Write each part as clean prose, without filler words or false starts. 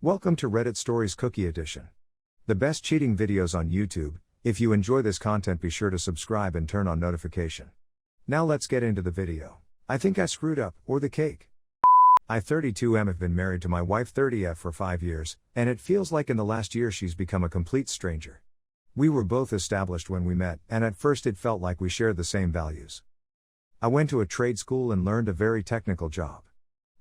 Welcome to Reddit Stories Cookie Edition. The best cheating videos on YouTube. If you enjoy this content, be sure to subscribe and turn on notification. Now let's get into the video. I think I screwed up, or the cake. I 32M have been married to my wife 30F for 5 years, and it feels like in the last year she's become a complete stranger. We were both established when we met, and at first it felt like we shared the same values. I went to a trade school and learned a very technical job.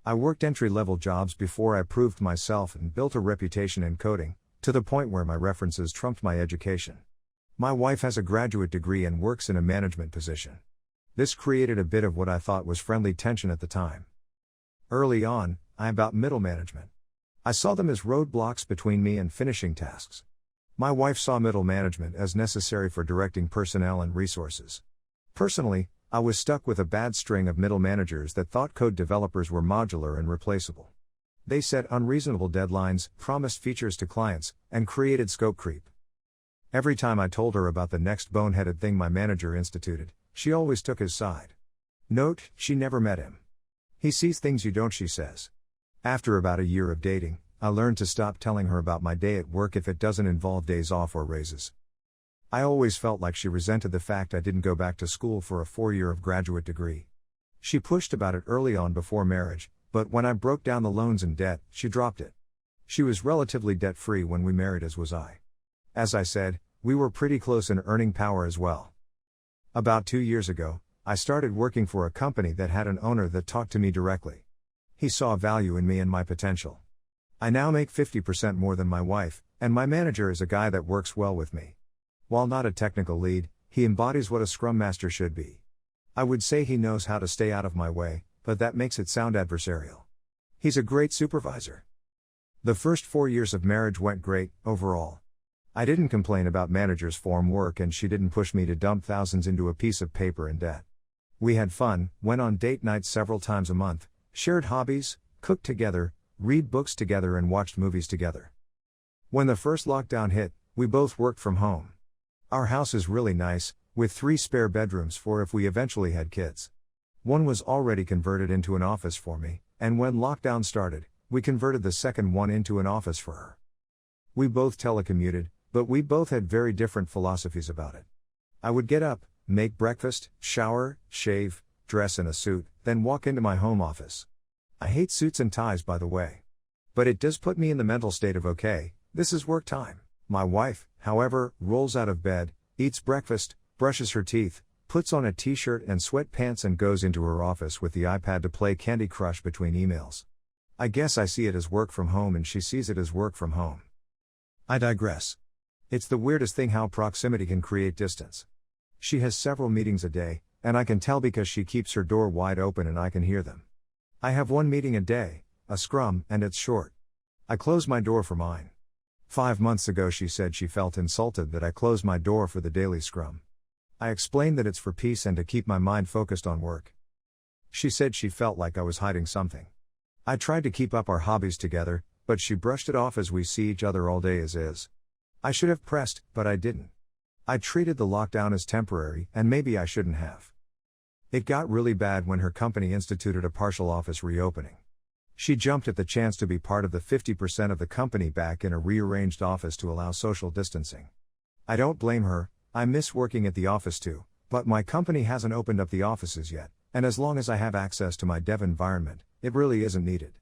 I worked entry-level jobs before I proved myself and built a reputation in coding, to the point where my references trumped my education. My wife has a graduate degree and works in a management position. This created a bit of what I thought was friendly tension at the time. Early on, I about middle management. I saw them as roadblocks between me and finishing tasks. My wife saw middle management as necessary for directing personnel and resources. Personally, I was stuck with a bad string of middle managers that thought code developers were modular and replaceable. They set unreasonable deadlines, promised features to clients, and created scope creep. Every time I told her about the next boneheaded thing my manager instituted, she always took his side. Note, she never met him. He sees things you don't, she says. After about a year of dating, I learned to stop telling her about my day at work if it doesn't involve days off or raises. I always felt like she resented the fact I didn't go back to school for a 4-year of graduate degree. She pushed about it early on before marriage, but when I broke down the loans and debt, she dropped it. She was relatively debt-free when we married, as was I. As I said, we were pretty close in earning power as well. About 2 years ago, I started working for a company that had an owner that talked to me directly. He saw value in me and my potential. I now make 50% more than my wife, and my manager is a guy that works well with me. While not a technical lead, he embodies what a Scrum Master should be. I would say he knows how to stay out of my way, but that makes it sound adversarial. He's a great supervisor. The first 4 years of marriage went great, overall. I didn't complain about manager's form work, and she didn't push me to dump thousands into a piece of paper in debt. We had fun, went on date nights several times a month, shared hobbies, cooked together, read books together, and watched movies together. When the first lockdown hit, we both worked from home. Our house is really nice, with 3 spare bedrooms for if we eventually had kids. One was already converted into an office for me, and when lockdown started, we converted the second one into an office for her. We both telecommuted, but we both had very different philosophies about it. I would get up, make breakfast, shower, shave, dress in a suit, then walk into my home office. I hate suits and ties, by the way. But it does put me in the mental state of okay, this is work time. My wife, however, rolls out of bed, eats breakfast, brushes her teeth, puts on a t-shirt and sweatpants and goes into her office with the iPad to play Candy Crush between emails. I guess I see it as work from home and she sees it as work from home. I digress. It's the weirdest thing how proximity can create distance. She has several meetings a day, and I can tell because she keeps her door wide open and I can hear them. I have 1 meeting a day, a scrum, and it's short. I close my door for mine. 5 months ago she said she felt insulted that I closed my door for the daily scrum. I explained that it's for peace and to keep my mind focused on work. She said she felt like I was hiding something. I tried to keep up our hobbies together, but she brushed it off as we see each other all day as is. I should have pressed, but I didn't. I treated the lockdown as temporary, and maybe I shouldn't have. It got really bad when her company instituted a partial office reopening. She jumped at the chance to be part of the 50% of the company back in a rearranged office to allow social distancing. I don't blame her, I miss working at the office too, but my company hasn't opened up the offices yet, and as long as I have access to my dev environment, it really isn't needed.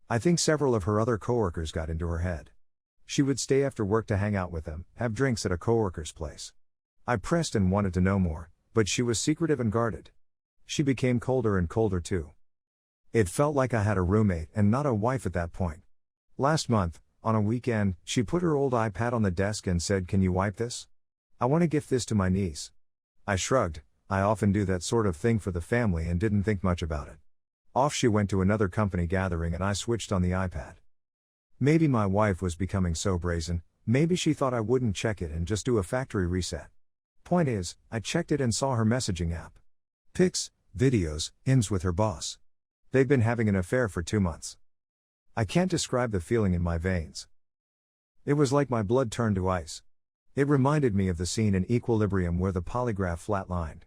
I think several of her other coworkers got into her head. She would stay after work to hang out with them, have drinks at a coworker's place. I pressed and wanted to know more, but she was secretive and guarded. She became colder and colder too. It felt like I had a roommate and not a wife at that point. Last month, on a weekend, she put her old iPad on the desk and said, "Can you wipe this? I want to gift this to my niece." I shrugged. I often do that sort of thing for the family and didn't think much about it. Off she went to another company gathering and I switched on the iPad. Maybe my wife was becoming so brazen, maybe she thought I wouldn't check it and just do a factory reset. Point is, I checked it and saw her messaging app. Pics, videos, IMs with her boss. They've been having an affair for 2 months. I can't describe the feeling in my veins. It was like my blood turned to ice. It reminded me of the scene in Equilibrium where the polygraph flatlined.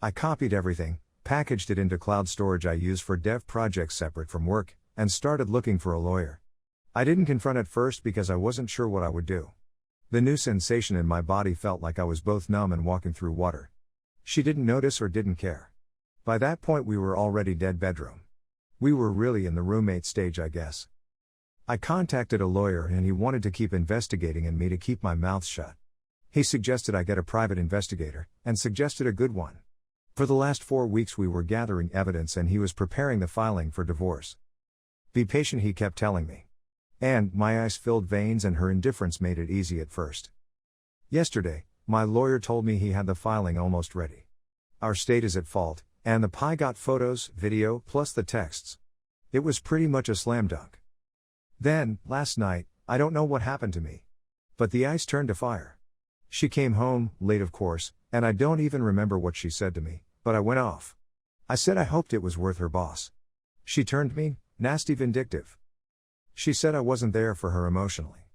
I copied everything, packaged it into cloud storage I use for dev projects separate from work, and started looking for a lawyer. I didn't confront at first because I wasn't sure what I would do. The new sensation in my body felt like I was both numb and walking through water. She didn't notice or didn't care. By that point we were already dead bedroom. We were really in the roommate stage, I guess. I contacted a lawyer and he wanted to keep investigating and me to keep my mouth shut. He suggested I get a private investigator, and suggested a good one. For the last 4 weeks we were gathering evidence and he was preparing the filing for divorce. Be patient, he kept telling me. And my ice-filled veins and her indifference made it easy at first. Yesterday, my lawyer told me he had the filing almost ready. Our state is at fault, and the PI got photos, video, plus the texts. It was pretty much a slam dunk. Then, last night, I don't know what happened to me. But the ice turned to fire. She came home, late of course, and I don't even remember what she said to me, but I went off. I said I hoped it was worth her boss. She turned me, nasty vindictive. She said I wasn't there for her emotionally.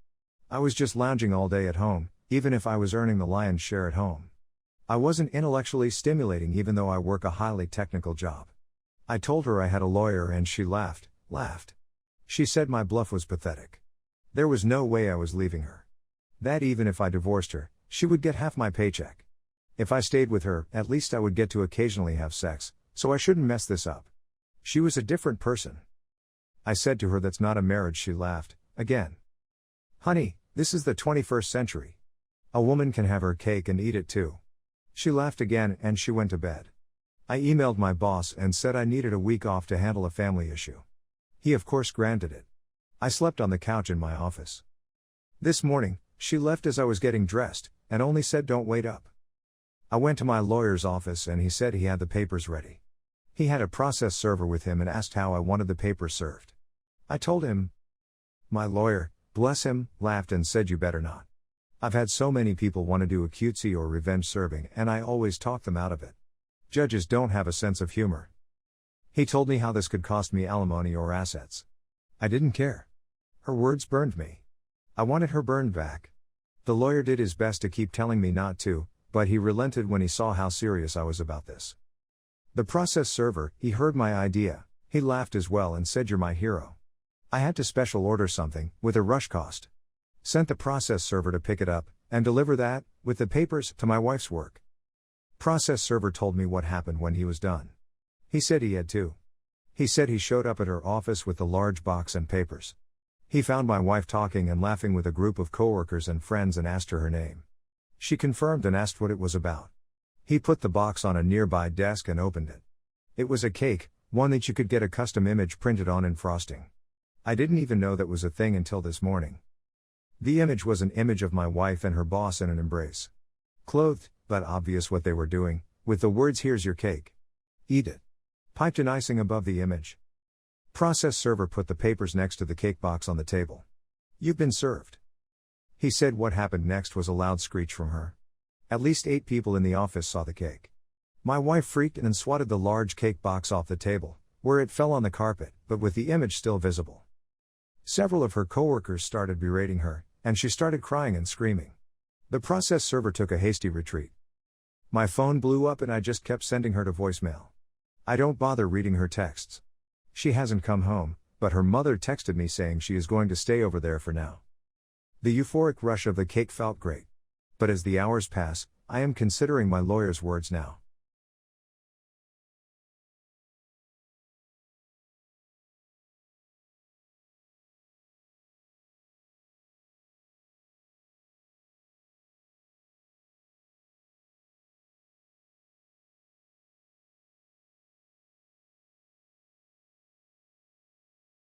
I was just lounging all day at home, even if I was earning the lion's share at home. I wasn't intellectually stimulating even though I work a highly technical job. I told her I had a lawyer and she laughed. She said my bluff was pathetic. There was no way I was leaving her. That even if I divorced her, she would get half my paycheck. If I stayed with her, at least I would get to occasionally have sex, so I shouldn't mess this up. She was a different person. I said to her that's not a marriage. She laughed, again. Honey, this is the 21st century. A woman can have her cake and eat it too. She laughed again and she went to bed. I emailed my boss and said I needed a week off to handle a family issue. He of course granted it. I slept on the couch in my office. This morning, she left as I was getting dressed, and only said don't wait up. I went to my lawyer's office and he said he had the papers ready. He had a process server with him and asked how I wanted the papers served. I told him. My lawyer, bless him, laughed and said you better not. I've had so many people want to do a cutesy or revenge serving and I always talk them out of it. Judges don't have a sense of humor. He told me how this could cost me alimony or assets. I didn't care. Her words burned me. I wanted her burned back. The lawyer did his best to keep telling me not to, but he relented when he saw how serious I was about this. The process server, he heard my idea, he laughed as well and said you're my hero. I had to special order something, with a rush cost. Sent the process server to pick it up, and deliver that, with the papers, to my wife's work. Process server told me what happened when he was done. He said he had to. He said he showed up at her office with the large box and papers. He found my wife talking and laughing with a group of coworkers and friends and asked her name. She confirmed and asked what it was about. He put the box on a nearby desk and opened it. It was a cake, one that you could get a custom image printed on in frosting. I didn't even know that was a thing until this morning. The image was an image of my wife and her boss in an embrace. Clothed, but obvious what they were doing, with the words here's your cake. Eat it. Piped in icing above the image. Process server put the papers next to the cake box on the table. You've been served. He said what happened next was a loud screech from her. At least 8 people in the office saw the cake. My wife freaked and swatted the large cake box off the table, where it fell on the carpet, but with the image still visible. Several of her coworkers started berating her, and she started crying and screaming. The process server took a hasty retreat. My phone blew up and I just kept sending her to voicemail. I don't bother reading her texts. She hasn't come home, but her mother texted me saying she is going to stay over there for now. The euphoric rush of the cake felt great. But as the hours pass, I am considering my lawyer's words now.